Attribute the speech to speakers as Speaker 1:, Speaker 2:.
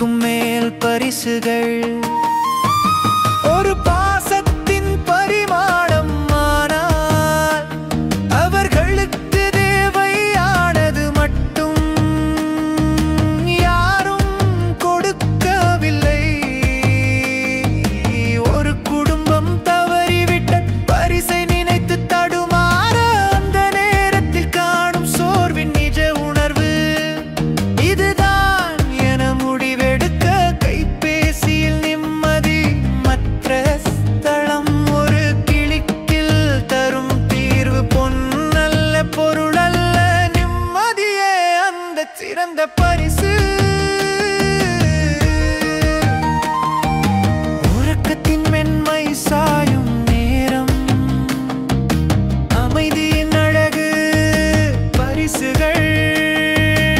Speaker 1: பணத்திற்கும் மேல் பரிசுகள் ஒரு பாசத்தின் பரிமாணம். ஆனால் அவர்களுக்கு தேவையானது மட்டும் யாரும் கொடுக்கவில்லை. ஒரு குடும்பம் தவறிவிட்ட பரிசை நினைத்து தடுமாற அந்த நேரத்தில் காணும் சோர்வின் நிஜ உணர்வு இதுதான் என முடிவெடுக்க கைபேசியில் நிம்மதி மற்ற ஸ்தலம். ஒரு கிளிக்கில் தரும் தீர்வு பொன்னல்ல பொருளல்ல, நிம்மதியே அந்த சிறந்த பரிசு. உறக்கத்தின் மென்மை சாயும் நேரம், அமைதியின் அழகு பரிசுகள்.